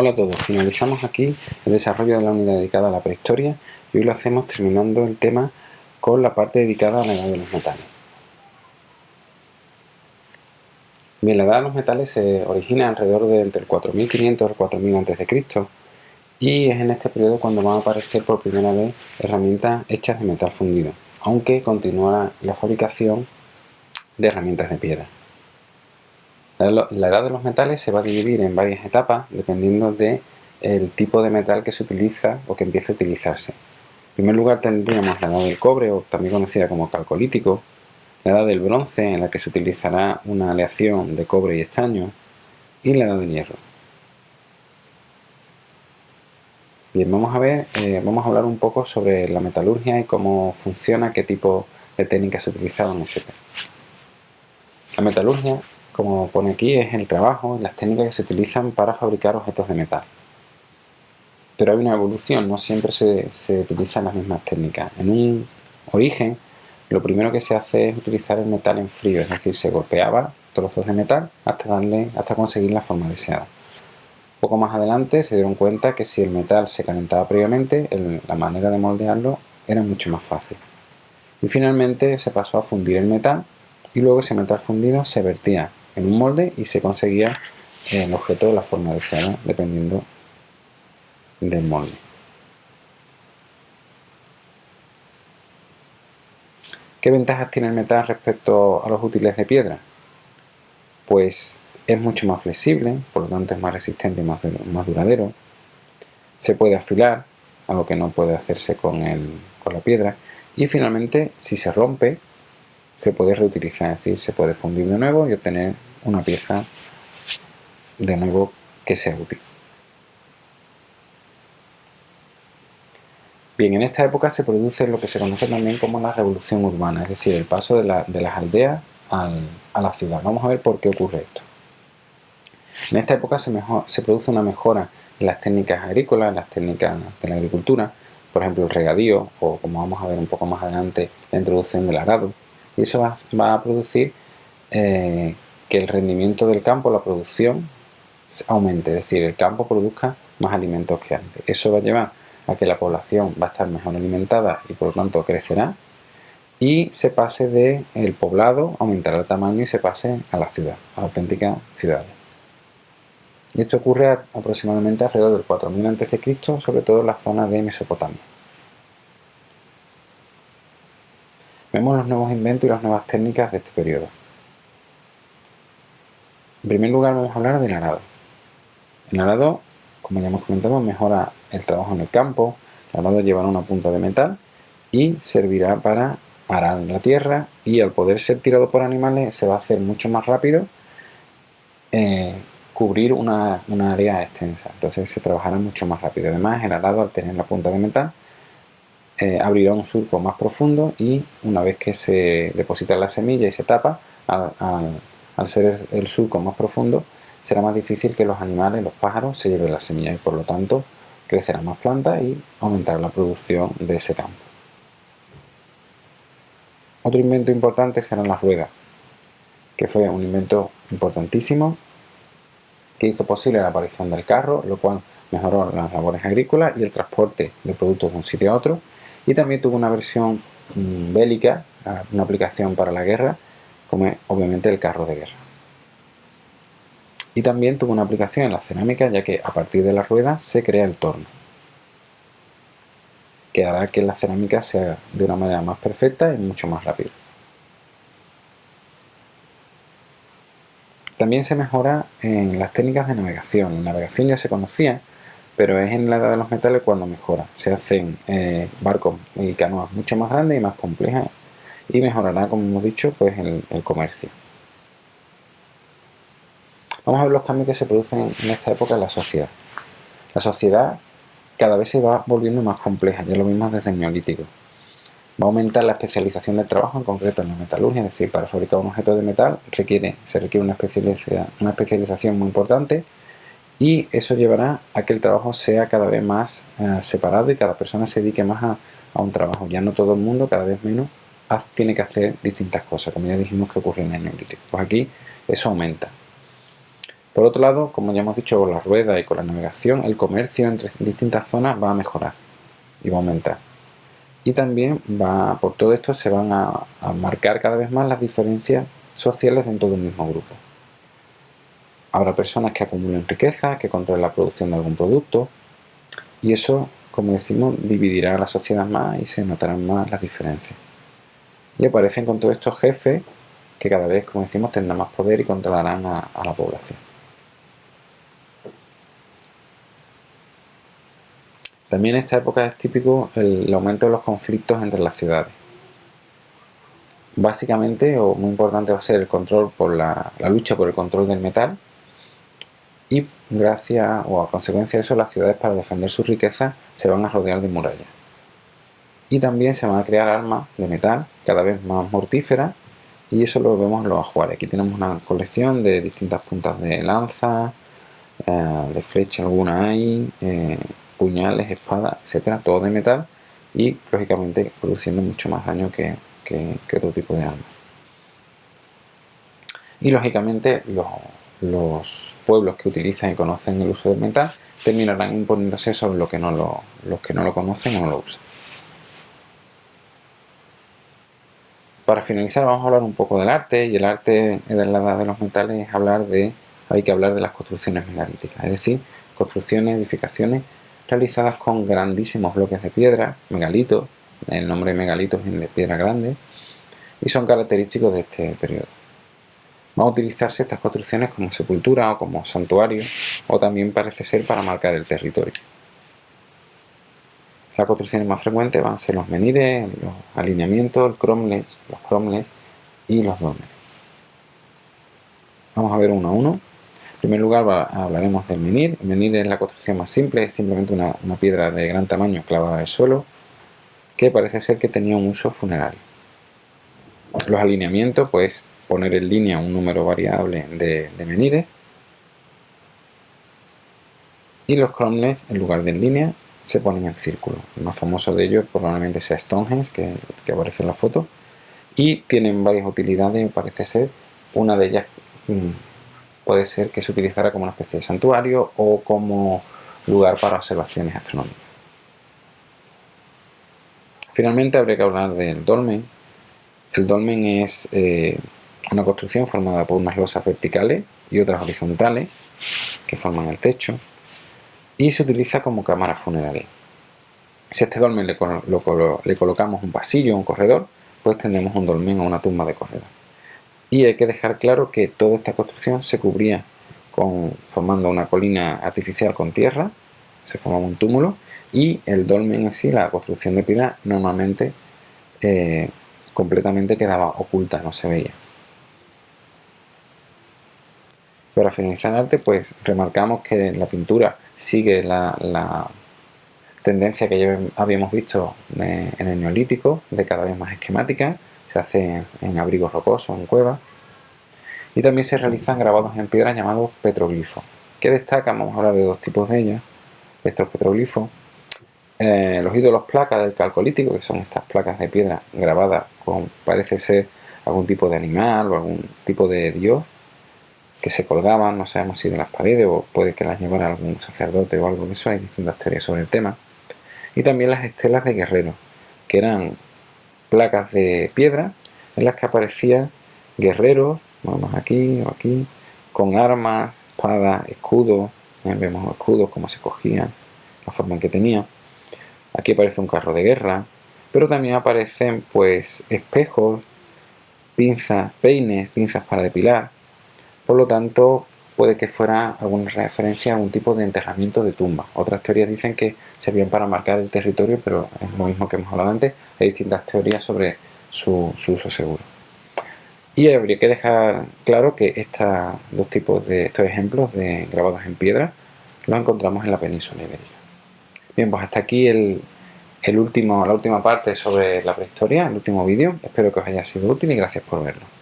Hola a todos, finalizamos aquí el desarrollo de la unidad dedicada a la prehistoria y hoy lo hacemos terminando el tema con la parte dedicada a la edad de los metales. Bien, la edad de los metales se origina alrededor de entre el 4500 y el 4000 a.C. y es en este periodo cuando van a aparecer por primera vez herramientas hechas de metal fundido, aunque continúa la fabricación de herramientas de piedra. La edad de los metales se va a dividir en varias etapas dependiendo del tipo de metal que se utiliza o que empiece a utilizarse. En primer lugar tendríamos la edad del cobre, o también conocida como calcolítico, la edad del bronce, en la que se utilizará una aleación de cobre y estaño, y la edad del hierro. Bien, vamos a hablar un poco sobre la metalurgia y cómo funciona, qué tipo de técnicas se utilizaban, etc. La metalurgia, como pone aquí, es el trabajo y las técnicas que se utilizan para fabricar objetos de metal. Pero hay una evolución, no siempre se utilizan las mismas técnicas. En un origen, lo primero que se hace es utilizar el metal en frío, es decir, se golpeaba trozos de metal hasta conseguir la forma deseada. Poco más adelante se dieron cuenta que si el metal se calentaba previamente, la manera de moldearlo era mucho más fácil. Y finalmente se pasó a fundir el metal y luego ese metal fundido se vertía en un molde y se conseguía el objeto de la forma deseada dependiendo del molde. ¿Qué ventajas tiene el metal respecto a los útiles de piedra? Pues es mucho más flexible, por lo tanto es más resistente y más duradero. Se puede afilar, algo que no puede hacerse con la piedra. Y finalmente, si se rompe, se puede reutilizar, es decir, se puede fundir de nuevo y obtener una pieza de nuevo que sea útil. Bien, en esta época se produce lo que se conoce también como la revolución urbana, es decir, el paso de las aldeas a la ciudad. Vamos a ver por qué ocurre esto. En esta época se produce una mejora en las técnicas agrícolas, en las técnicas de la agricultura, por ejemplo el regadío o, como vamos a ver un poco más adelante, la introducción del arado. Y eso va a producir que el rendimiento del campo, la producción, aumente, es decir, el campo produzca más alimentos que antes. Eso va a llevar a que la población va a estar mejor alimentada y por lo tanto crecerá, y se pase del poblado, aumentará el tamaño y se pase a la ciudad, a auténticas ciudades. Y esto ocurre aproximadamente alrededor del 4000 a.C., sobre todo en la zona de Mesopotamia. Vemos los nuevos inventos y las nuevas técnicas de este periodo. En primer lugar vamos a hablar del arado. El arado, como ya hemos comentado, mejora el trabajo en el campo. El arado llevará una punta de metal y servirá para arar la tierra, y al poder ser tirado por animales se va a hacer mucho más rápido cubrir una área extensa, entonces se trabajará mucho más rápido. Además, el arado, al tener la punta de metal, abrirá un surco más profundo, y una vez que se deposita la semilla y se tapa, al ser el surco más profundo, será más difícil que los animales, los pájaros, se lleven la semilla, y por lo tanto crecerán más plantas y aumentará la producción de ese campo. Otro invento importante serán las ruedas, que fue un invento importantísimo que hizo posible la aparición del carro, lo cual mejoró las labores agrícolas y el transporte de productos de un sitio a otro, y también tuvo una versión bélica, una aplicación para la guerra, como es obviamente el carro de guerra. Y también tuvo una aplicación en la cerámica, ya que a partir de las ruedas se crea el torno, que hará que la cerámica sea de una manera más perfecta y mucho más rápida. También se mejora en las técnicas de navegación. La navegación ya se conocía, pero es en la edad de los metales cuando mejora. Se hacen barcos y canoas mucho más grandes y más complejas, y mejorará, como hemos dicho, pues el comercio. Vamos a ver los cambios que se producen en esta época en la sociedad. La sociedad cada vez se va volviendo más compleja, ya lo vimos desde el Neolítico. Va a aumentar la especialización del trabajo, en concreto en la metalurgia, es decir, para fabricar un objeto de metal se requiere una especialización muy importante, y eso llevará a que el trabajo sea cada vez más separado y cada persona se dedique más a un trabajo. Ya no todo el mundo, cada vez menos, tiene que hacer distintas cosas, como ya dijimos que ocurrió en el Neolítico. Pues aquí eso aumenta. Por otro lado, como ya hemos dicho, con la rueda y con la navegación, el comercio entre distintas zonas va a mejorar y va a aumentar. Y también por todo esto se van a marcar cada vez más las diferencias sociales dentro de un mismo grupo. Habrá personas que acumulen riqueza, que controlen la producción de algún producto, y eso, como decimos, dividirá a la sociedad más y se notarán más las diferencias. Y aparecen con todos estos jefes que cada vez, como decimos, tendrán más poder y controlarán a la población. También en esta época es típico el aumento de los conflictos entre las ciudades. Básicamente, o muy importante, va a ser el control por la lucha por el control del metal, y gracias o a consecuencia de eso, las ciudades, para defender sus riquezas, se van a rodear de murallas. Y también se van a crear armas de metal cada vez más mortíferas, y eso lo vemos en los ajuares. Aquí tenemos una colección de distintas puntas de lanza, de flecha alguna hay, puñales, espadas, etcétera, todo de metal, y lógicamente produciendo mucho más daño que otro tipo de armas. Y lógicamente los pueblos que utilizan y conocen el uso del metal terminarán imponiéndose sobre los que no lo conocen o no lo usan. Para finalizar, vamos a hablar un poco del arte, y el arte de la edad de los metales hay que hablar de las construcciones megalíticas, es decir, construcciones, edificaciones realizadas con grandísimos bloques de piedra, megalitos. El nombre megalitos viene de piedra grande, y son característicos de este periodo. Van a utilizarse estas construcciones como sepultura o como santuario, o también parece ser para marcar el territorio. Las construcciones más frecuentes van a ser los menhires, los alineamientos, los cromlechs y los dólmenes. Vamos a ver uno a uno. En primer lugar hablaremos del menhir. El menhir es la construcción más simple, es simplemente una piedra de gran tamaño clavada al suelo, que parece ser que tenía un uso funerario. Los alineamientos, pues poner en línea un número variable de menhires. Y los cromlechs, en lugar de en línea, se ponen en círculo. El más famoso de ellos probablemente sea Stonehenge, que aparece en la foto, y tienen varias utilidades. Parece ser, una de ellas puede ser que se utilizara como una especie de santuario o como lugar para observaciones astronómicas. Finalmente habría que hablar del dolmen. El dolmen es una construcción formada por unas losas verticales y otras horizontales que forman el techo, y se utiliza como cámara funeraria. Si a este dolmen le colocamos un pasillo o un corredor, pues tendremos un dolmen o una tumba de corredor. Y hay que dejar claro que toda esta construcción se cubría formando una colina artificial con tierra, se formaba un túmulo, y el dolmen en sí, la construcción de piedra, normalmente completamente quedaba oculta, no se veía. Para finalizar el arte, pues remarcamos que la pintura sigue la tendencia que ya habíamos visto en el Neolítico, de cada vez más esquemática. Se hace en abrigos rocosos, en cuevas, y también se realizan grabados en piedra llamados petroglifos. ¿Qué destacan? Vamos a hablar de dos tipos de ellos, estos petroglifos. Los ídolos placas del calcolítico, que son estas placas de piedra grabadas con, parece ser, algún tipo de animal o algún tipo de dios, que se colgaban, no sabemos si de las paredes o puede que las llevara algún sacerdote o algo de eso. Hay distintas teorías sobre el tema. Y también las estelas de guerreros, que eran placas de piedra en las que aparecían guerreros, vamos aquí o aquí, con armas, espadas, escudos. Vemos escudos, cómo se cogían, la forma en que tenían. Aquí aparece un carro de guerra, pero también aparecen pues espejos, pinzas, peines, pinzas para depilar. Por lo tanto, puede que fuera alguna referencia a algún tipo de enterramiento de tumba. Otras teorías dicen que servían para marcar el territorio, pero es lo mismo que hemos hablado antes. Hay distintas teorías sobre su uso seguro. Y habría que dejar claro que estos ejemplos de grabados en piedra los encontramos en la península ibérica. Bien, pues hasta aquí la última parte sobre la prehistoria, el último vídeo. Espero que os haya sido útil y gracias por verlo.